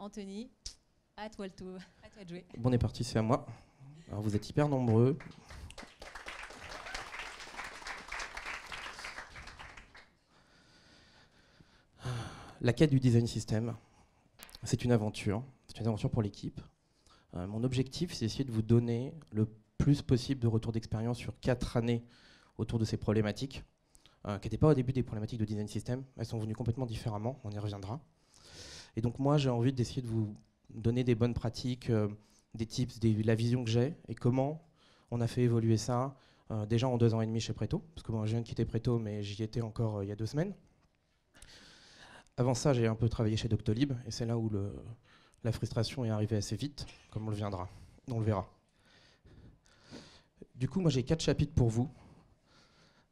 Anthony, à toi le tour, à toi de jouer. Bon, on est parti, c'est à moi. Alors vous êtes hyper nombreux. La quête du design system, c'est une aventure. C'est une aventure pour l'équipe. Mon objectif, c'est d'essayer de vous donner le plus possible de retour d'expérience sur 4 années autour de ces problématiques, qui n'étaient pas au début des problématiques de design system. Elles sont venues complètement différemment, on y reviendra. Et donc moi, j'ai envie d'essayer de vous donner des bonnes pratiques, des tips, la vision que j'ai, et comment on a fait évoluer ça, déjà en 2 ans et demi chez Preto, parce que moi, je viens de quitter Preto, mais j'y étais encore il y a 2 semaines. Avant ça, j'ai un peu travaillé chez Doctolib, et c'est là où la frustration est arrivée assez vite, comme on le verra. Du coup, moi j'ai 4 chapitres pour vous.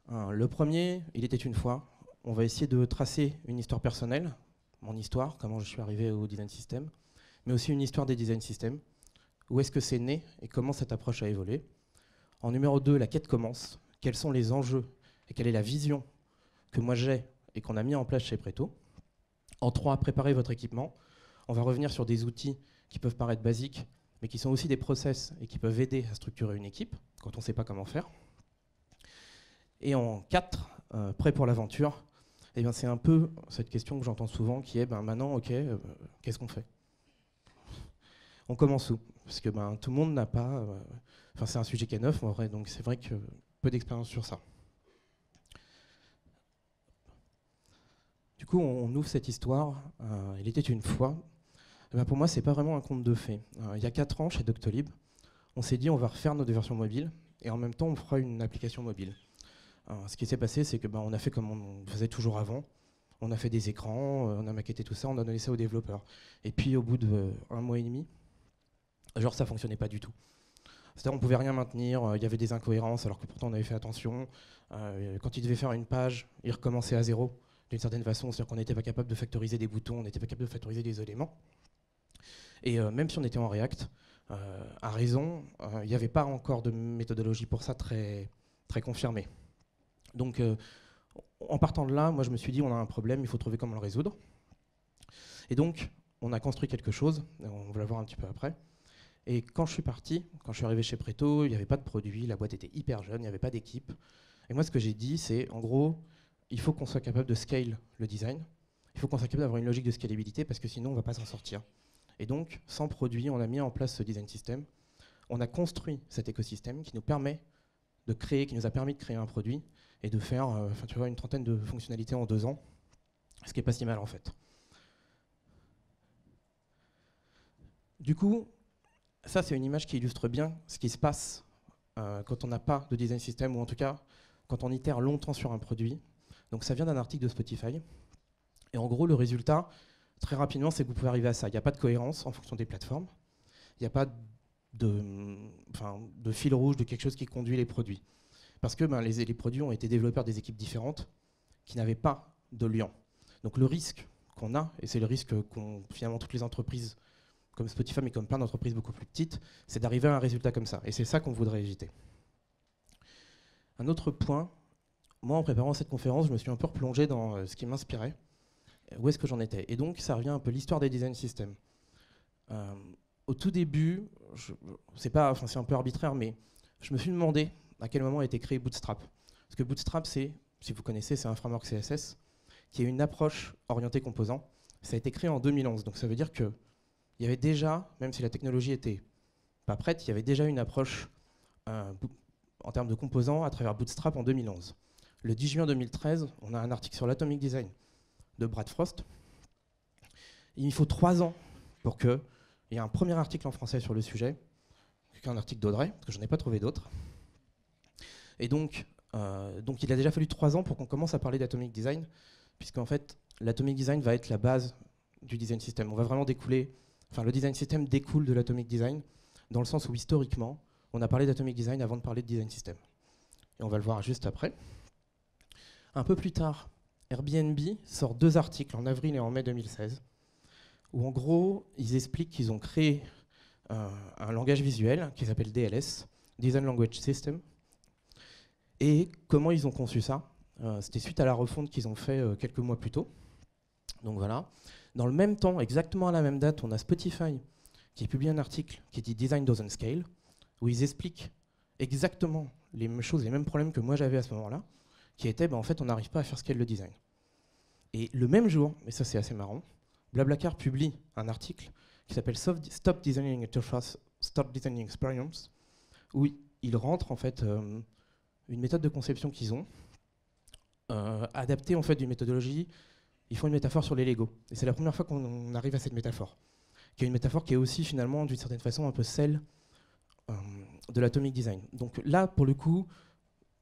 Le premier, il était une fois. On va essayer de tracer une histoire personnelle, mon histoire, comment je suis arrivé au design system, mais aussi une histoire des design systems. Où est-ce que c'est né et comment cette approche a évolué. En numéro 2, la quête commence. Quels sont les enjeux et quelle est la vision que moi j'ai et qu'on a mis en place chez Preto. En 3, préparez votre équipement. On va revenir sur des outils qui peuvent paraître basiques, mais qui sont aussi des process et qui peuvent aider à structurer une équipe quand on ne sait pas comment faire. Et en 4, prêt pour l'aventure, eh bien, c'est un peu cette question que j'entends souvent qui est maintenant, ok, qu'est-ce qu'on fait? On commence où? Parce que tout le monde n'a pas... c'est un sujet qui est neuf en vrai, donc c'est vrai que peu d'expérience sur ça. Du coup, on ouvre cette histoire. Il était une fois. Pour moi, c'est pas vraiment un conte de fées. Il y a 4 ans, chez Doctolib, on s'est dit on va refaire notre version mobile et en même temps, on fera une application mobile. Ce qui s'est passé, c'est que on a fait comme on faisait toujours avant. On a fait des écrans, on a maquetté tout ça, on a donné ça aux développeurs. Et puis, au bout d'1 mois et demi, ça fonctionnait pas du tout. C'est-à-dire on pouvait rien maintenir, il y avait des incohérences alors que pourtant on avait fait attention. Quand il devait faire une page, il recommençait à zéro d'une certaine façon, c'est-à-dire qu'on n'était pas capable de factoriser des boutons, on n'était pas capable de factoriser des éléments. Et même si on était en React, à raison, il n'y avait pas encore de méthodologie pour ça très, très confirmée. Donc en partant de là, moi je me suis dit on a un problème, il faut trouver comment le résoudre. Et donc on a construit quelque chose, on va le voir un petit peu après. Et quand je suis parti, quand je suis arrivé chez Preto, il n'y avait pas de produit, la boîte était hyper jeune, il n'y avait pas d'équipe. Et moi, ce que j'ai dit, c'est, en gros, il faut qu'on soit capable de scale le design. Il faut qu'on soit capable d'avoir une logique de scalabilité, parce que sinon, on ne va pas s'en sortir. Et donc, sans produit, on a mis en place ce design system. On a construit cet écosystème qui nous permet de créer, qui nous a permis de créer un produit et de faire une trentaine de fonctionnalités en 2 ans, ce qui n'est pas si mal, en fait. Du coup, ça, c'est une image qui illustre bien ce qui se passe quand on n'a pas de design system, ou en tout cas, quand on itère longtemps sur un produit. Donc ça vient d'un article de Spotify. Et en gros, le résultat, très rapidement, c'est que vous pouvez arriver à ça. Il n'y a pas de cohérence en fonction des plateformes. Il n'y a pas de fil rouge, de quelque chose qui conduit les produits. Parce que les produits ont été développés par des équipes différentes qui n'avaient pas de lien. Donc le risque qu'on a, et c'est le risque qu'ont finalement toutes les entreprises comme Spotify, mais comme plein d'entreprises beaucoup plus petites, c'est d'arriver à un résultat comme ça. Et c'est ça qu'on voudrait éviter. Un autre point, moi, en préparant cette conférence, je me suis un peu replongé dans ce qui m'inspirait. Où est-ce que j'en étais? Et donc, ça revient un peu l'histoire des design systems. Au tout début, c'est un peu arbitraire, mais je me suis demandé à quel moment a été créé Bootstrap. Parce que Bootstrap, si vous connaissez, c'est un framework CSS qui est une approche orientée composant. Ça a été créé en 2011, donc ça veut dire que il y avait déjà, même si la technologie n'était pas prête, il y avait déjà une approche en termes de composants à travers Bootstrap en 2011. Le 10 juin 2013, on a un article sur l'Atomic Design de Brad Frost. Il faut 3 ans pour qu'il y ait un premier article en français sur le sujet, un article d'Audrey, parce que je n'en ai pas trouvé d'autres. Et donc il a déjà fallu 3 ans pour qu'on commence à parler d'Atomic Design, puisqu'en fait, l'Atomic Design va être la base du design system. On va vraiment découler... le design system découle de l'Atomic Design, dans le sens où, historiquement, on a parlé d'Atomic Design avant de parler de design system. Et on va le voir juste après. Un peu plus tard, Airbnb sort 2 articles en avril et en mai 2016, où en gros, ils expliquent qu'ils ont créé un langage visuel qui s'appelle DLS, Design Language System. Et comment ils ont conçu ça? C'était suite à la refonte qu'ils ont fait quelques mois plus tôt. Donc voilà. Dans le même temps, exactement à la même date, on a Spotify qui publie un article qui dit Design Doesn't Scale, où ils expliquent exactement les mêmes choses, les mêmes problèmes que moi j'avais à ce moment-là, qui étaient, en fait, on n'arrive pas à faire scale le design. Et le même jour, et ça c'est assez marrant, Blablacar publie un article qui s'appelle Stop Designing Interface, Start Designing Experience, où ils rentrent en fait une méthode de conception qu'ils ont, adaptée en fait d'une méthodologie. Ils font une métaphore sur les Lego. Et c'est la première fois qu'on arrive à cette métaphore, qui est une métaphore qui est aussi finalement d'une certaine façon un peu celle de l'atomic design. Donc là, pour le coup,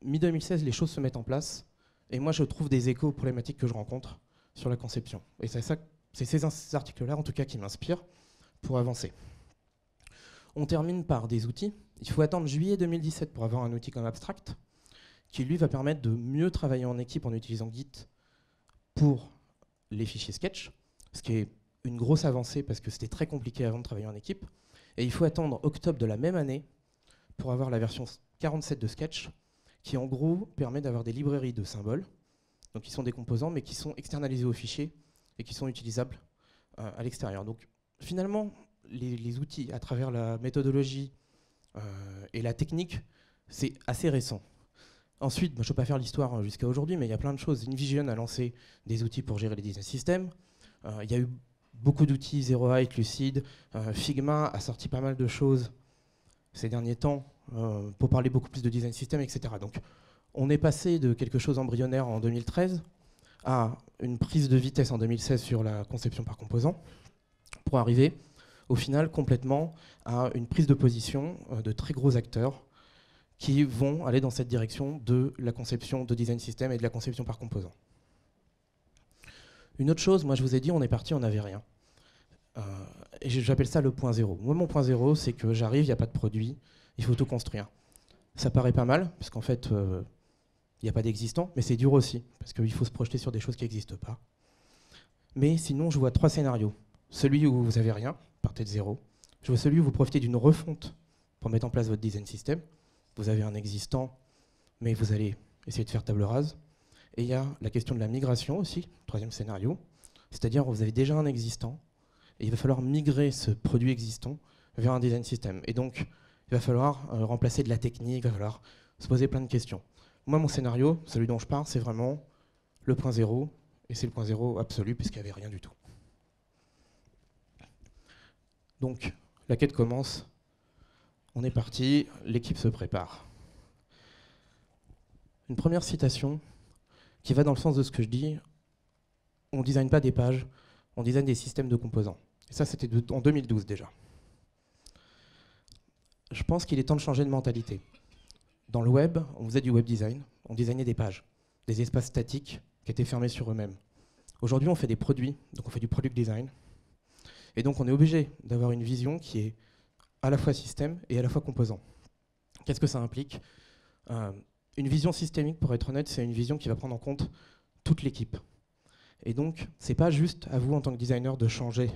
mi-2016, les choses se mettent en place. Et moi, je trouve des échos aux problématiques que je rencontre sur la conception. Et c'est ces articles-là, en tout cas, qui m'inspirent pour avancer. On termine par des outils. Il faut attendre juillet 2017 pour avoir un outil comme Abstract, qui lui va permettre de mieux travailler en équipe en utilisant Git pour les fichiers Sketch, ce qui est une grosse avancée parce que c'était très compliqué avant de travailler en équipe. Et il faut attendre octobre de la même année pour avoir la version 47 de Sketch, qui en gros permet d'avoir des librairies de symboles, donc qui sont des composants, mais qui sont externalisés au fichier et qui sont utilisables à l'extérieur. Donc finalement, les outils, à travers la méthodologie et la technique, c'est assez récent. Ensuite, je ne peux pas faire l'histoire jusqu'à aujourd'hui, mais il y a plein de choses. InVision a lancé des outils pour gérer les design systems. Il y a eu beaucoup d'outils, Zero Height, Lucid. Figma a sorti pas mal de choses ces derniers temps pour parler beaucoup plus de design system, etc. Donc, on est passé de quelque chose embryonnaire en 2013 à une prise de vitesse en 2016 sur la conception par composant, pour arriver au final complètement à une prise de position de très gros acteurs qui vont aller dans cette direction de la conception de design system et de la conception par composant. Une autre chose, moi je vous ai dit, on est parti, on n'avait rien. Et j'appelle ça le point zéro. Moi, mon point zéro, c'est que j'arrive, il n'y a pas de produit, il faut tout construire. Ça paraît pas mal, parce qu'en fait, il n'y a pas d'existant, mais c'est dur aussi, parce qu'il faut se projeter sur des choses qui n'existent pas. Mais sinon, je vois 3 scénarios. Celui où vous n'avez rien, partez de zéro. Je vois celui où vous profitez d'une refonte pour mettre en place votre design system. Vous avez un existant, mais vous allez essayer de faire table rase. Et il y a la question de la migration aussi, 3e scénario. C'est-à-dire que vous avez déjà un existant, et il va falloir migrer ce produit existant vers un design system. Et donc, il va falloir remplacer de la technique, il va falloir se poser plein de questions. Moi, mon scénario, celui dont je parle, c'est vraiment le point zéro, et c'est le point zéro absolu, puisqu'il n'y avait rien du tout. Donc, la quête commence. On est parti, l'équipe se prépare. Une première citation qui va dans le sens de ce que je dis. On ne design pas des pages, on design des systèmes de composants. Et ça, c'était en 2012 déjà. Je pense qu'il est temps de changer de mentalité. Dans le web, on faisait du web design, on designait des pages, des espaces statiques qui étaient fermés sur eux-mêmes. Aujourd'hui, on fait des produits, donc on fait du product design. Et donc, on est obligé d'avoir une vision qui est à la fois système et à la fois composant. Qu'est-ce que ça implique ? Une vision systémique, pour être honnête, c'est une vision qui va prendre en compte toute l'équipe. Et donc, c'est pas juste à vous, en tant que designer, de changer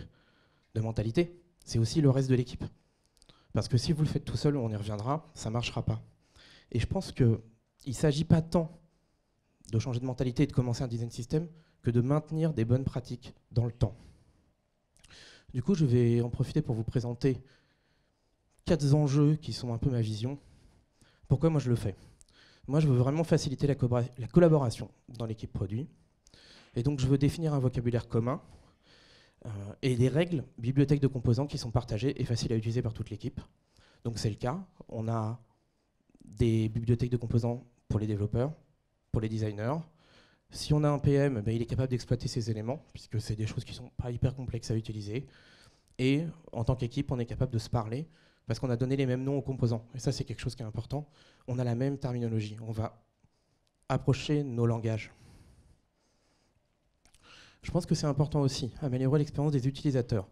de mentalité, c'est aussi le reste de l'équipe. Parce que si vous le faites tout seul, on y reviendra, ça ne marchera pas. Et je pense qu'il ne s'agit pas tant de changer de mentalité et de commencer un design system que de maintenir des bonnes pratiques dans le temps. Du coup, je vais en profiter pour vous présenter 4 enjeux qui sont un peu ma vision. Pourquoi moi je le fais ? Moi, je veux vraiment faciliter la collaboration dans l'équipe produit. Et donc, je veux définir un vocabulaire commun et des règles, bibliothèques de composants qui sont partagées et faciles à utiliser par toute l'équipe. Donc, c'est le cas. On a des bibliothèques de composants pour les développeurs, pour les designers. Si on a un PM, il est capable d'exploiter ces éléments, puisque c'est des choses qui ne sont pas hyper complexes à utiliser. Et en tant qu'équipe, on est capable de se parler, parce qu'on a donné les mêmes noms aux composants. Et ça, c'est quelque chose qui est important. On a la même terminologie. On va approcher nos langages. Je pense que c'est important aussi, améliorer l'expérience des utilisateurs.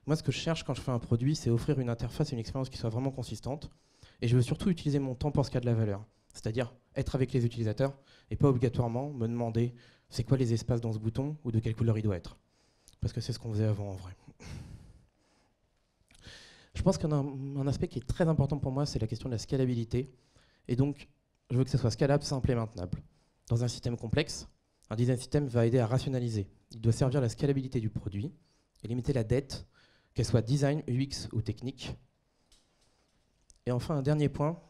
Moi, ce que je cherche quand je fais un produit, c'est offrir une interface et une expérience qui soit vraiment consistante. Et je veux surtout utiliser mon temps pour ce qui a de la valeur. C'est-à-dire être avec les utilisateurs et pas obligatoirement me demander c'est quoi les espaces dans ce bouton ou de quelle couleur il doit être. Parce que c'est ce qu'on faisait avant en vrai. Je pense qu'un aspect qui est très important pour moi, c'est la question de la scalabilité. Et donc, je veux que ça soit scalable, simple et maintenable. Dans un système complexe, Un design system va aider à rationaliser. Il doit servir la scalabilité du produit et limiter la dette, qu'elle soit design, UX ou technique. Et enfin, un dernier point,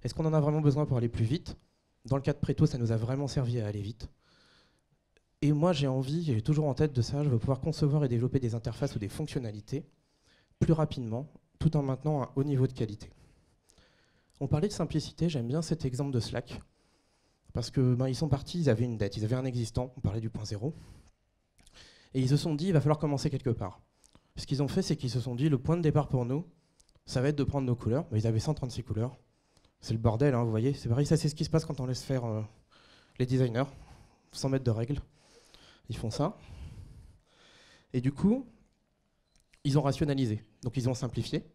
est-ce qu'on en a vraiment besoin pour aller plus vite? Dans le cas de Preto, ça nous a vraiment servi à aller vite. Et moi, j'ai envie, j'ai toujours en tête de ça, je veux pouvoir concevoir et développer des interfaces ou des fonctionnalités plus rapidement, tout en maintenant un haut niveau de qualité. On parlait de simplicité, j'aime bien cet exemple de Slack, parce que ils sont partis, ils avaient une dette, ils avaient un existant, on parlait du point zéro, et ils se sont dit, il va falloir commencer quelque part. Ce qu'ils ont fait, c'est qu'ils se sont dit, le point de départ pour nous, ça va être de prendre nos couleurs. Ils avaient 136 couleurs. C'est le bordel, hein, vous voyez. C'est pareil, ça c'est ce qui se passe quand on laisse faire les designers, sans mettre de règles. Ils font ça. Et du coup, ils ont rationalisé. Donc ils ont simplifié.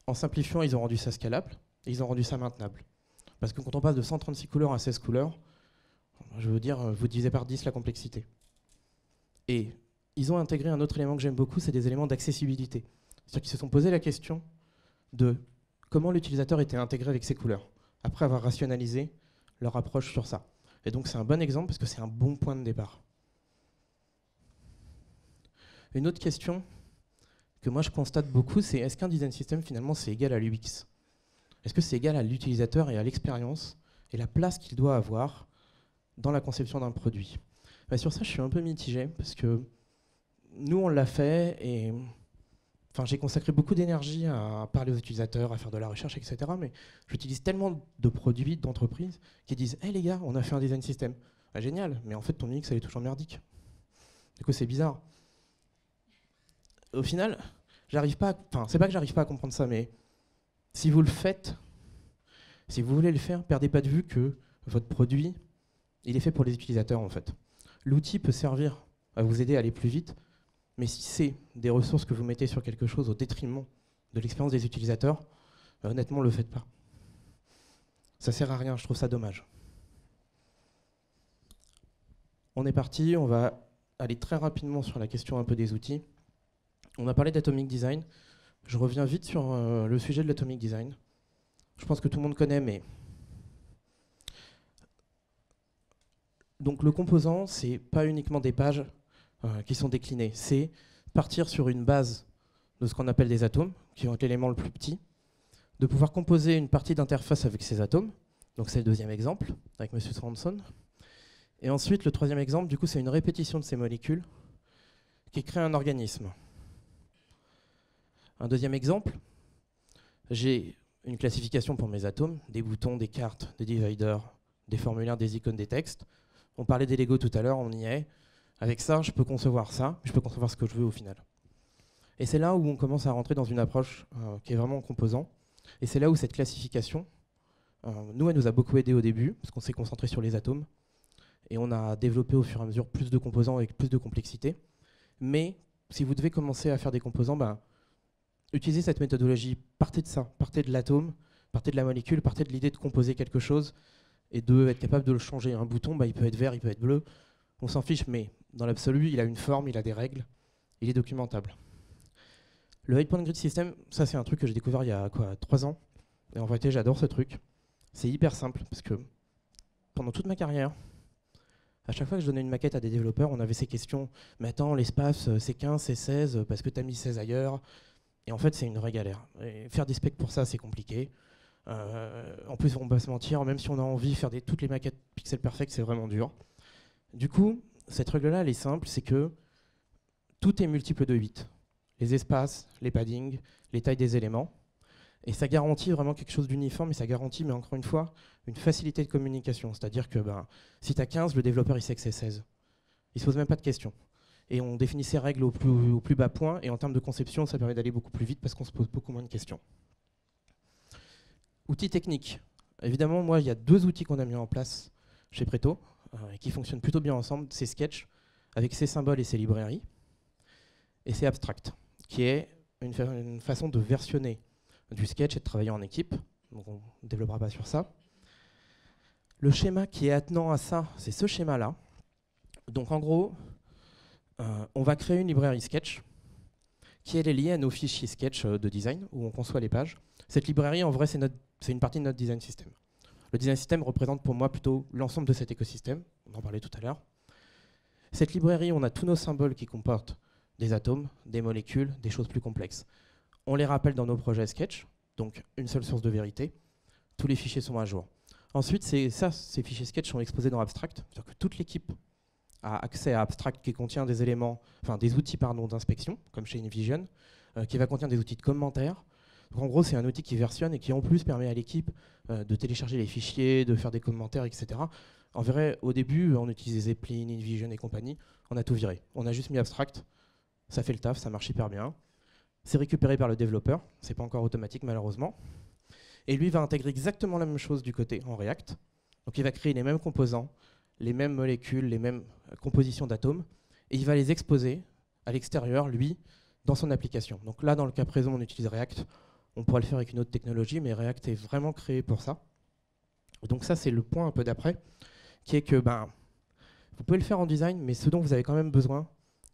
En simplifiant, ils ont rendu ça scalable. Et ils ont rendu ça maintenable. Parce que quand on passe de 136 couleurs à 16 couleurs, je veux dire, vous divisez par 10 la complexité. Et ils ont intégré un autre élément que j'aime beaucoup, c'est des éléments d'accessibilité. C'est-à-dire qu'ils se sont posé la question de comment l'utilisateur était intégré avec ses couleurs, après avoir rationalisé leur approche sur ça. Et donc c'est un bon exemple parce que c'est un bon point de départ. Une autre question que moi je constate beaucoup, c'est est-ce qu'un design system finalement c'est égal à l'UX? Est-ce que c'est égal à l'utilisateur et à l'expérience et la place qu'il doit avoir dans la conception d'un produit? Sur ça je suis un peu mitigé parce que nous on l'a fait et j'ai consacré beaucoup d'énergie à parler aux utilisateurs, à faire de la recherche, etc. Mais j'utilise tellement de produits, d'entreprises qui disent « Hey les gars, on a fait un design system. Génial, mais en fait ton UX elle est toujours merdique. » Du coup c'est bizarre. Au final, j'arrive pas c'est pas que j'arrive pas à comprendre ça, mais si vous le faites, si vous voulez le faire, perdez pas de vue que votre produit, il est fait pour les utilisateurs en fait. L'outil peut servir à vous aider à aller plus vite, mais si c'est des ressources que vous mettez sur quelque chose au détriment de l'expérience des utilisateurs, honnêtement, ne le faites pas. Ça sert à rien, je trouve ça dommage. On est parti, on va aller très rapidement sur la question un peu des outils. On a parlé d'Atomic Design. Je reviens vite sur le sujet de l'Atomic Design. Je pense que tout le monde connaît, mais... Donc le composant, c'est pas uniquement des pages qui sont déclinés. C'est partir sur une base de ce qu'on appelle des atomes, qui vont être l'élément le plus petit, de pouvoir composer une partie d'interface avec ces atomes. Donc c'est le deuxième exemple, avec M. Swanson. Et ensuite, le troisième exemple, du coup, c'est une répétition de ces molécules qui crée un organisme. Un deuxième exemple, j'ai une classification pour mes atomes, des boutons, des cartes, des dividers, des formulaires, des icônes, des textes. On parlait des Lego tout à l'heure, on y est. Avec ça, je peux concevoir ça, je peux concevoir ce que je veux au final. Et c'est là où on commence à rentrer dans une approche qui est vraiment composant. Et c'est là où cette classification, nous, elle nous a beaucoup aidé au début, parce qu'on s'est concentré sur les atomes. Et on a développé au fur et à mesure plus de composants avec plus de complexité. Mais si vous devez commencer à faire des composants, utilisez cette méthodologie, partez de ça, partez de l'atome, partez de la molécule, partez de l'idée de composer quelque chose et d'être capable de le changer. Un bouton, il peut être vert, il peut être bleu, on s'en fiche, mais dans l'absolu, il a une forme, il a des règles, il est documentable. Le 8-point grid system, ça c'est un truc que j'ai découvert il y a 3 ans, et en vérité j'adore ce truc. C'est hyper simple, parce que pendant toute ma carrière, à chaque fois que je donnais une maquette à des développeurs, on avait ces questions, mais attends, l'espace c'est 15, c'est 16, parce que tu as mis 16 ailleurs, et en fait c'est une vraie galère. Et faire des specs pour ça c'est compliqué. En plus on va pas se mentir, même si on a envie de faire toutes les maquettes pixel perfect, c'est vraiment dur. Du coup, cette règle-là, elle est simple, c'est que tout est multiple de 8. Les espaces, les paddings, les tailles des éléments. Et ça garantit vraiment quelque chose d'uniforme, et ça garantit, mais encore une fois, une facilité de communication. C'est-à-dire que si tu as 15, le développeur il sait que c'est 16. Il ne se pose même pas de questions. Et on définit ces règles au plus bas point, et en termes de conception, ça permet d'aller beaucoup plus vite parce qu'on se pose beaucoup moins de questions. Outils techniques. Évidemment, moi, il y a 2 outils qu'on a mis en place chez Preto, et qui fonctionnent plutôt bien ensemble. C'est Sketch, avec ses symboles et ses librairies, et c'est Abstract, qui est une façon de versionner du sketch et de travailler en équipe. Donc on ne développera pas sur ça. Le schéma qui est attenant à ça, c'est ce schéma-là. Donc en gros, on va créer une librairie Sketch qui elle est liée à nos fichiers Sketch de design, où on conçoit les pages. Cette librairie, en vrai, c'est une partie de notre design system. Le design system représente pour moi plutôt l'ensemble de cet écosystème, on en parlait tout à l'heure. Cette librairie, on a tous nos symboles qui comportent des atomes, des molécules, des choses plus complexes. On les rappelle dans nos projets Sketch, donc une seule source de vérité. Tous les fichiers sont à jour. Ensuite, ces fichiers Sketch sont exposés dans Abstract, c'est-à-dire que toute l'équipe a accès à Abstract qui contient des éléments, enfin des outils d'inspection, comme chez InVision, qui va contenir des outils de commentaires. Donc en gros, c'est un outil qui versionne et qui en plus permet à l'équipe de télécharger les fichiers, de faire des commentaires, etc. En vrai, au début, on utilisait Zeppelin, InVision et compagnie, on a tout viré. On a juste mis Abstract, ça fait le taf, ça marche hyper bien. C'est récupéré par le développeur, c'est pas encore automatique malheureusement. Et lui va intégrer exactement la même chose du côté en React. Donc il va créer les mêmes composants, les mêmes molécules, les mêmes compositions d'atomes, et il va les exposer à l'extérieur, lui, dans son application. Donc là, dans le cas présent, on utilise React. On pourrait le faire avec une autre technologie, mais React est vraiment créé pour ça. Donc ça, c'est le point un peu d'après, qui est que vous pouvez le faire en design, mais ce dont vous avez quand même besoin,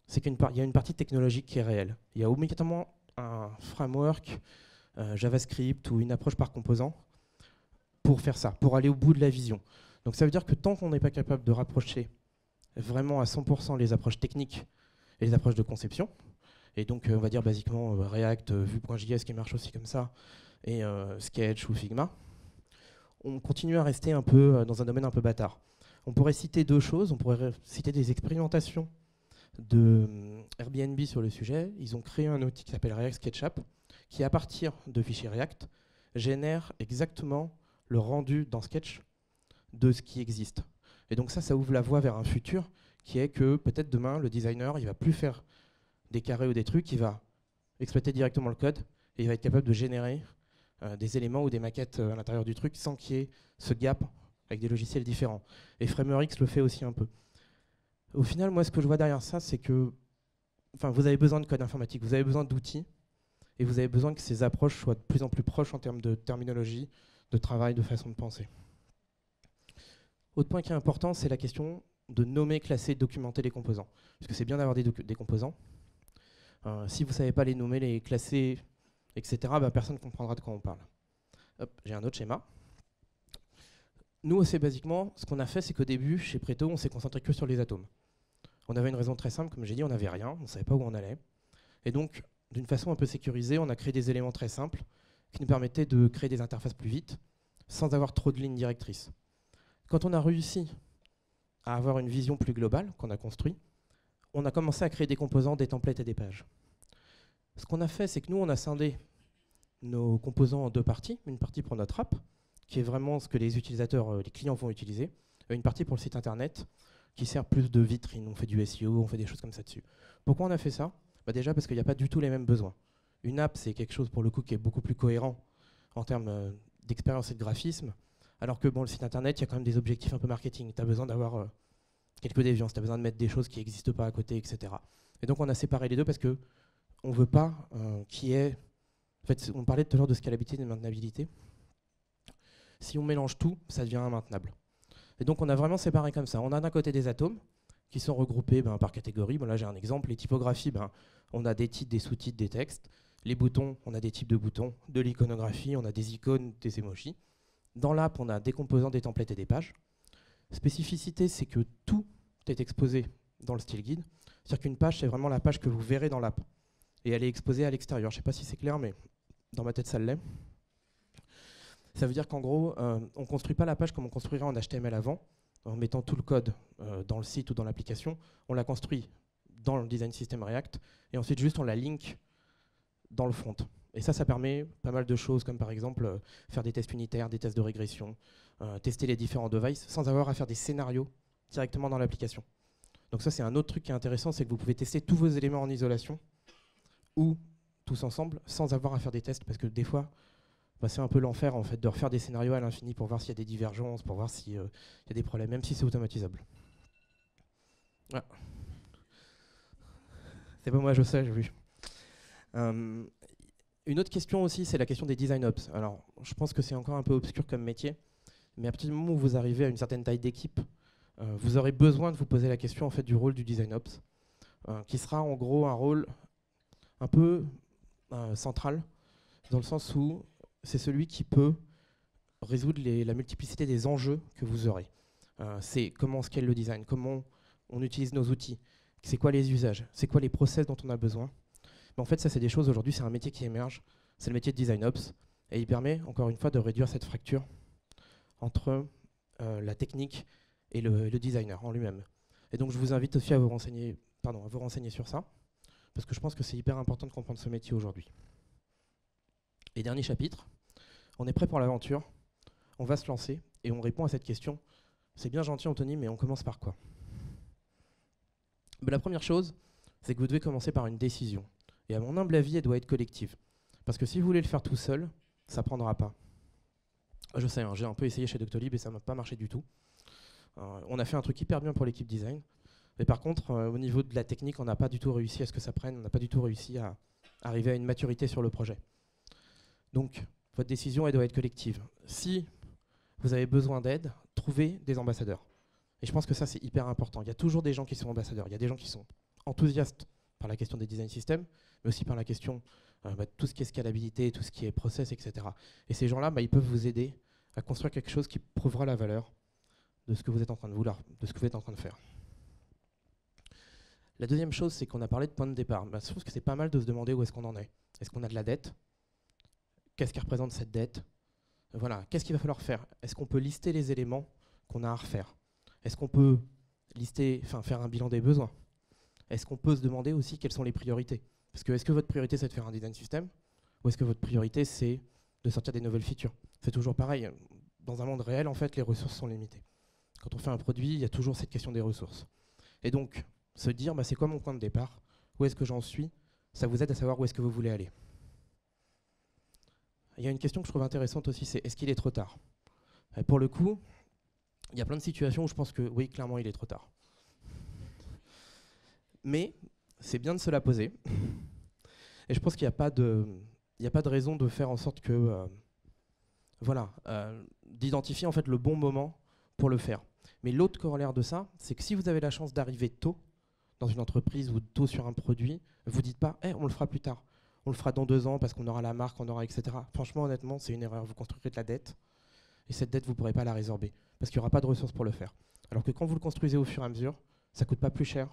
c'est qu'il y a une partie technologique qui est réelle. Il y a obligatoirement un framework, JavaScript ou une approche par composant pour faire ça, pour aller au bout de la vision. Donc ça veut dire que tant qu'on n'est pas capable de rapprocher vraiment à 100% les approches techniques et les approches de conception, et donc on va dire basiquement React, Vue.js qui marche aussi comme ça, et Sketch ou Figma, on continue à rester un peu dans un domaine un peu bâtard. On pourrait citer deux choses, on pourrait citer des expérimentations de Airbnb sur le sujet. Ils ont créé un outil qui s'appelle React SketchUp, qui à partir de fichiers React génère exactement le rendu dans Sketch de ce qui existe. Et donc ça ouvre la voie vers un futur qui est que peut-être demain, le designer, il va plus faire des carrés ou des trucs, il va exploiter directement le code et il va être capable de générer des éléments ou des maquettes à l'intérieur du truc sans qu'il y ait ce gap avec des logiciels différents. Et FramerX le fait aussi un peu. Au final, moi, ce que je vois derrière ça, c'est que vous avez besoin de code informatique, vous avez besoin d'outils, et vous avez besoin que ces approches soient de plus en plus proches en termes de terminologie, de travail, de façon de penser. Autre point qui est important, c'est la question de nommer, classer, documenter les composants. Parce que c'est bien d'avoir des composants. Si vous ne savez pas les nommer, les classer, etc., personne ne comprendra de quoi on parle. Hop, j'ai un autre schéma. Nous, assez basiquement, ce qu'on a fait, c'est qu'au début, chez Preto, on s'est concentré que sur les atomes. On avait une raison très simple, comme j'ai dit, on n'avait rien, on ne savait pas où on allait. Et donc, d'une façon un peu sécurisée, on a créé des éléments très simples qui nous permettaient de créer des interfaces plus vite, sans avoir trop de lignes directrices. Quand on a réussi à avoir une vision plus globale qu'on a construite, on a commencé à créer des composants, des templates et des pages. Ce qu'on a fait, c'est que nous, on a scindé nos composants en deux parties. Une partie pour notre app, qui est vraiment ce que les utilisateurs, les clients vont utiliser. Une partie pour le site internet, qui sert plus de vitrine. On fait du SEO, on fait des choses comme ça dessus. Pourquoi on a fait ça ? Déjà parce qu'il n'y a pas du tout les mêmes besoins. Une app, c'est quelque chose pour le coup qui est beaucoup plus cohérent en termes d'expérience et de graphisme, alors que le site internet, il y a quand même des objectifs un peu marketing. Tu as besoin d'avoir quelques déviances, tu as besoin de mettre des choses qui n'existent pas à côté, etc. Et donc on a séparé les deux parce qu'on ne veut pas qu'il y ait... En fait, on parlait tout à l'heure de scalabilité et de maintenabilité. Si on mélange tout, ça devient immaintenable. Et donc on a vraiment séparé comme ça. On a d'un côté des atomes qui sont regroupés par catégorie. Là j'ai un exemple. Les typographies, on a des titres, des sous-titres, des textes. Les boutons, on a des types de boutons. De l'iconographie, on a des icônes, des emojis. Dans l'app, on a des composants, des templates et des pages. Spécificité, c'est que tout est exposé dans le style guide. C'est-à-dire qu'une page, c'est vraiment la page que vous verrez dans l'app. Et elle est exposée à l'extérieur. Je ne sais pas si c'est clair, mais dans ma tête, ça l'est. Ça veut dire qu'en gros, on ne construit pas la page comme on construirait en HTML avant, en mettant tout le code dans le site ou dans l'application. On la construit dans le design system React, et ensuite juste on la link dans le front. Et ça permet pas mal de choses, comme par exemple faire des tests unitaires, des tests de régression, tester les différents devices, sans avoir à faire des scénarios directement dans l'application. Donc ça, c'est un autre truc qui est intéressant, c'est que vous pouvez tester tous vos éléments en isolation, ou tous ensemble, sans avoir à faire des tests, parce que des fois, c'est un peu l'enfer en fait de refaire des scénarios à l'infini pour voir s'il y a des divergences, pour voir s'il y a des problèmes, même si c'est automatisable. Ah. C'est pas moi, je sais, j'ai vu. Une autre question aussi, c'est la question des design ops. Alors, je pense que c'est encore un peu obscur comme métier, mais à partir du moment où vous arrivez à une certaine taille d'équipe, vous aurez besoin de vous poser la question en fait du rôle du design ops, qui sera en gros un rôle un peu central, dans le sens où c'est celui qui peut résoudre la multiplicité des enjeux que vous aurez. C'est comment on scale le design, comment on utilise nos outils, c'est quoi les usages, c'est quoi les process dont on a besoin. Mais en fait, ça, c'est des choses, aujourd'hui, c'est un métier qui émerge, c'est le métier de Design Ops, et il permet, encore une fois, de réduire cette fracture entre la technique et le designer en lui-même. Et donc, je vous invite aussi à vous renseigner sur ça, parce que je pense que c'est hyper important de comprendre ce métier aujourd'hui. Et dernier chapitre, on est prêt pour l'aventure, on va se lancer, et on répond à cette question. C'est bien gentil, Anthony, mais on commence par quoi? La première chose, c'est que vous devez commencer par une décision. Et à mon humble avis, elle doit être collective. Parce que si vous voulez le faire tout seul, ça ne prendra pas. Je sais, hein, j'ai un peu essayé chez Doctolib et ça ne m'a pas marché du tout. On a fait un truc hyper bien pour l'équipe design. Mais par contre, au niveau de la technique, on n'a pas du tout réussi à ce que ça prenne. On n'a pas du tout réussi à arriver à une maturité sur le projet. Donc, votre décision, elle doit être collective. Si vous avez besoin d'aide, trouvez des ambassadeurs. Et je pense que ça, c'est hyper important. Il y a toujours des gens qui sont ambassadeurs. Il y a des gens qui sont enthousiastes par la question des design systems, mais aussi par la question de tout ce qui est scalabilité, tout ce qui est process, etc. Et ces gens-là, ils peuvent vous aider à construire quelque chose qui prouvera la valeur de ce que vous êtes en train de vouloir, de ce que vous êtes en train de faire. La deuxième chose, c'est qu'on a parlé de point de départ. Je trouve que c'est pas mal de se demander où est-ce qu'on en est. Est-ce qu'on a de la dette? Qu'est-ce qui représente cette dette? Voilà. Qu'est-ce qu'il va falloir faire? Est-ce qu'on peut lister les éléments qu'on a à refaire? Est-ce qu'on peut faire un bilan des besoins? Est-ce qu'on peut se demander aussi quelles sont les priorités? Parce que est-ce que votre priorité, c'est de faire un design system? Ou est-ce que votre priorité, c'est de sortir des nouvelles features? C'est toujours pareil. Dans un monde réel, en fait, les ressources sont limitées. Quand on fait un produit, il y a toujours cette question des ressources. Et donc, se dire, c'est quoi mon point de départ? Où est-ce que j'en suis? Ça vous aide à savoir où est-ce que vous voulez aller. Il y a une question que je trouve intéressante aussi, c'est est-ce qu'il est trop tard? Pour le coup, il y a plein de situations où je pense que oui, clairement, il est trop tard. Mais c'est bien de se la poser. Et je pense qu'il n'y a pas de raison de faire en sorte que, d'identifier en fait le bon moment pour le faire. Mais l'autre corollaire de ça, c'est que si vous avez la chance d'arriver tôt dans une entreprise ou tôt sur un produit, vous dites pas, on le fera plus tard. On le fera dans 2 ans parce qu'on aura la marque, on aura etc. Franchement, honnêtement, c'est une erreur. Vous construirez de la dette et cette dette, vous ne pourrez pas la résorber parce qu'il n'y aura pas de ressources pour le faire. Alors que quand vous le construisez au fur et à mesure, ça ne coûte pas plus cher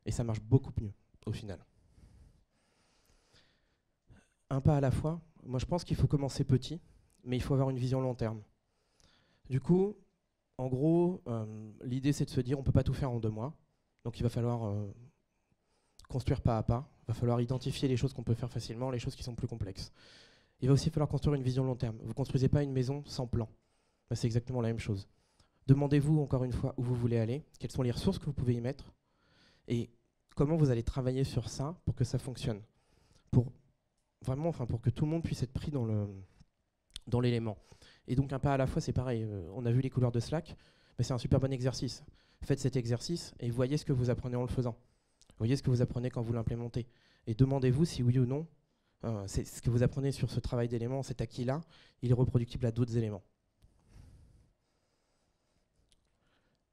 et ça marche beaucoup mieux au final. Un pas à la fois. Moi, je pense qu'il faut commencer petit, mais il faut avoir une vision long terme. Du coup, en gros, l'idée, c'est de se dire on ne peut pas tout faire en 2 mois. Donc il va falloir construire pas à pas. Il va falloir identifier les choses qu'on peut faire facilement, les choses qui sont plus complexes. Il va aussi falloir construire une vision long terme. Vous ne construisez pas une maison sans plan. C'est exactement la même chose. Demandez-vous encore une fois où vous voulez aller, quelles sont les ressources que vous pouvez y mettre, et comment vous allez travailler sur ça pour que ça fonctionne. Pour que tout le monde puisse être pris dans l'élément. Et donc un pas à la fois, c'est pareil. On a vu les couleurs de Slack, mais c'est un super bon exercice. Faites cet exercice et voyez ce que vous apprenez en le faisant. Voyez ce que vous apprenez quand vous l'implémentez. Et demandez-vous si oui ou non, ce que vous apprenez sur ce travail d'éléments, cet acquis-là, il est reproductible à d'autres éléments.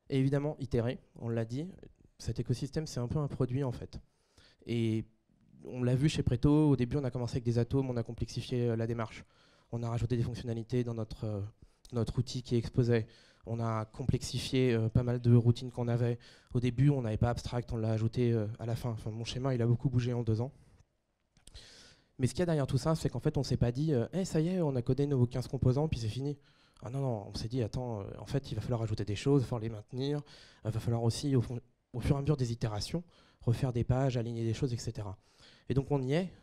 Et évidemment, itérer, on l'a dit, cet écosystème, c'est un peu un produit en fait. Et on l'a vu chez Preto, au début on a commencé avec des atomes, on a complexifié la démarche. On a rajouté des fonctionnalités dans notre outil qui exposait. On a complexifié pas mal de routines qu'on avait. Au début, on n'avait pas abstract, on l'a ajouté à la fin. Mon schéma, il a beaucoup bougé en 2 ans. Mais ce qu'il y a derrière tout ça, c'est qu'en fait, on ne s'est pas dit ça y est, on a codé nos 15 composants, puis c'est fini. Ah non, on s'est dit, attends, en fait, il va falloir ajouter des choses, il va falloir les maintenir. Il va falloir aussi, au fur et à mesure des itérations, refaire des pages, aligner des choses, etc. Et donc, on y est.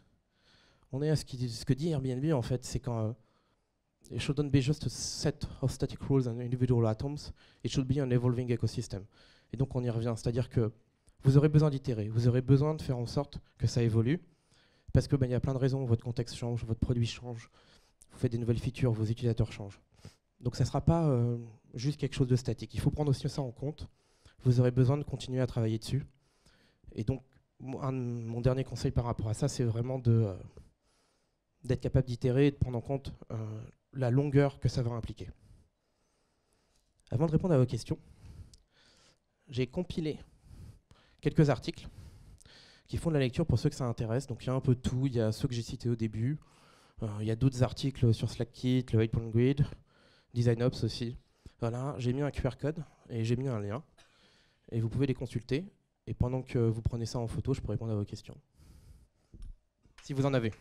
On est à ce que dit Airbnb, en fait, c'est quand it shouldn't be just a set of static rules and individual atoms, it should be an evolving ecosystem. Et donc on y revient, c'est-à-dire que vous aurez besoin d'itérer, vous aurez besoin de faire en sorte que ça évolue, parce que y a plein de raisons, votre contexte change, votre produit change, vous faites des nouvelles features, vos utilisateurs changent. Donc ça ne sera pas juste quelque chose de statique, il faut prendre aussi ça en compte, vous aurez besoin de continuer à travailler dessus. Et donc mon dernier conseil par rapport à ça, c'est vraiment d'être capable d'itérer et de prendre en compte la longueur que ça va impliquer. Avant de répondre à vos questions, j'ai compilé quelques articles qui font de la lecture pour ceux que ça intéresse. Donc il y a un peu de tout, il y a ceux que j'ai cités au début, il y a d'autres articles sur SlackKit, le 8-Point Grid, DesignOps aussi. Voilà, j'ai mis un QR code et j'ai mis un lien. Et vous pouvez les consulter. Et pendant que vous prenez ça en photo, je peux répondre à vos questions. Si vous en avez.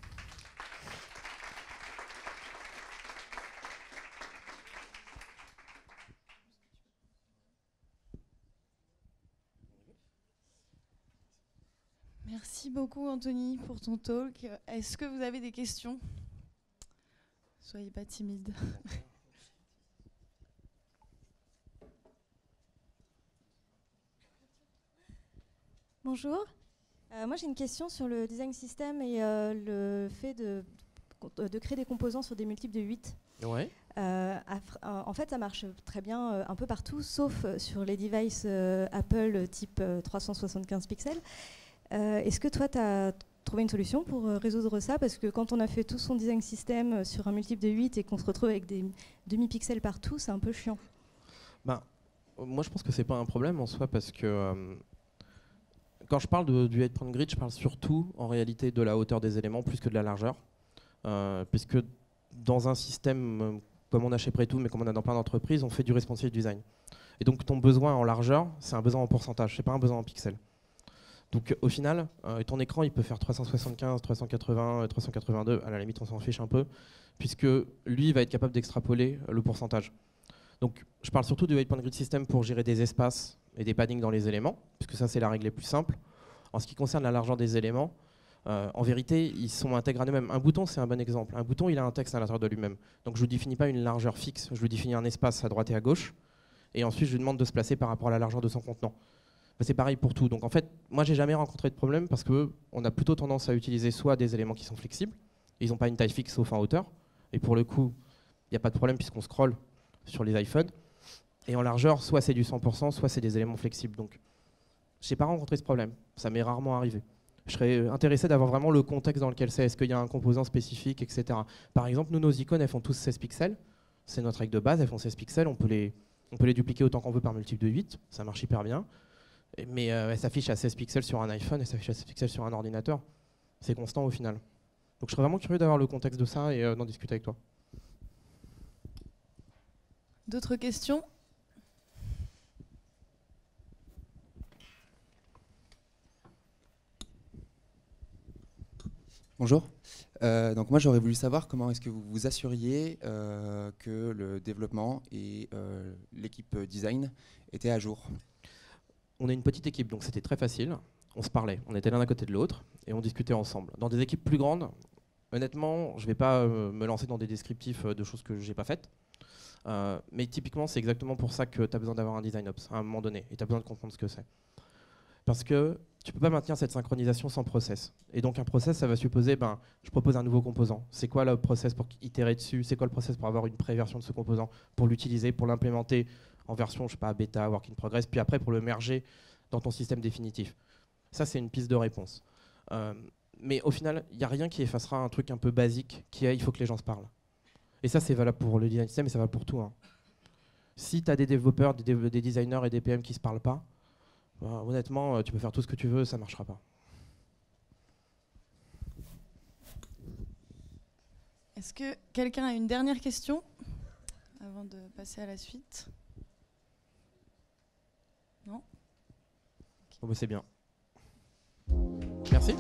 Merci beaucoup Anthony pour ton talk. Est-ce que vous avez des questions? Soyez pas timide. Bonjour. Moi j'ai une question sur le design system et le fait de créer des composants sur des multiples de 8. Ouais. En fait ça marche très bien un peu partout sauf sur les devices Apple type 375 pixels. Est-ce que toi tu as trouvé une solution pour résoudre ça? Parce que quand on a fait tout son design system sur un multiple de 8 et qu'on se retrouve avec des demi-pixels partout, c'est un peu chiant. Moi je pense que c'est pas un problème en soi parce que quand je parle du 8-point grid, je parle surtout en réalité de la hauteur des éléments plus que de la largeur. Puisque dans un système comme on a chez Preto, mais comme on a dans plein d'entreprises, on fait du responsive design. Et donc ton besoin en largeur, c'est un besoin en pourcentage, c'est pas un besoin en pixels. Donc au final, ton écran il peut faire 375, 380, 382, à la limite on s'en fiche un peu, puisque lui il va être capable d'extrapoler le pourcentage. Donc je parle surtout du 8-point grid system pour gérer des espaces et des paddings dans les éléments, puisque ça c'est la règle la plus simple. En ce qui concerne la largeur des éléments, en vérité, ils sont intègres à eux-mêmes. Un bouton, c'est un bon exemple. Un bouton, il a un texte à l'intérieur de lui-même. Donc je ne lui définis pas une largeur fixe, je lui définis un espace à droite et à gauche, et ensuite je lui demande de se placer par rapport à la largeur de son contenant. C'est pareil pour tout. Donc en fait, moi j'ai jamais rencontré de problème parce qu'on a plutôt tendance à utiliser soit des éléments qui sont flexibles, ils n'ont pas une taille fixe sauf en hauteur, et pour le coup, il n'y a pas de problème puisqu'on scrolle sur les iPhones. Et en largeur, soit c'est du 100%, soit c'est des éléments flexibles. Donc je n'ai pas rencontré ce problème, ça m'est rarement arrivé. Je serais intéressé d'avoir vraiment le contexte dans lequel c'est. Est-ce qu'il y a un composant spécifique, etc. Par exemple, nous, nos icônes, elles font tous 16 pixels. C'est notre règle de base, elles font 16 pixels. On peut les dupliquer autant qu'on veut par multiple de 8. Ça marche hyper bien. Mais elles s'affichent à 16 pixels sur un iPhone et s'affichent à 16 pixels sur un ordinateur. C'est constant au final. Donc je serais vraiment curieux d'avoir le contexte de ça et d'en discuter avec toi. D'autres questions? Bonjour. Donc moi j'aurais voulu savoir comment est-ce que vous vous assuriez que le développement et l'équipe design étaient à jour. On est une petite équipe, donc c'était très facile. On se parlait, on était l'un à côté de l'autre et on discutait ensemble. Dans des équipes plus grandes, honnêtement, je ne vais pas me lancer dans des descriptifs de choses que je n'ai pas faites. Mais typiquement, c'est exactement pour ça que tu as besoin d'avoir un design ops à un moment donné et tu as besoin de comprendre ce que c'est. Parce que tu ne peux pas maintenir cette synchronisation sans process. Et donc un process, ça va supposer, je propose un nouveau composant. C'est quoi le process pour itérer dessus? C'est quoi le process pour avoir une pré-version de ce composant? Pour l'utiliser, pour l'implémenter en version, je sais pas, bêta, work in progress, puis après pour le merger dans ton système définitif. Ça, c'est une piste de réponse. Mais au final, il n'y a rien qui effacera un truc un peu basique qui est, il faut que les gens se parlent. Et ça, c'est valable pour le design system et ça va pour tout. Si tu as des développeurs, des designers et des PM qui ne se parlent pas, honnêtement, tu peux faire tout ce que tu veux, ça ne marchera pas. Est-ce que quelqu'un a une dernière question avant de passer à la suite? Non? Bon, c'est bien. Merci.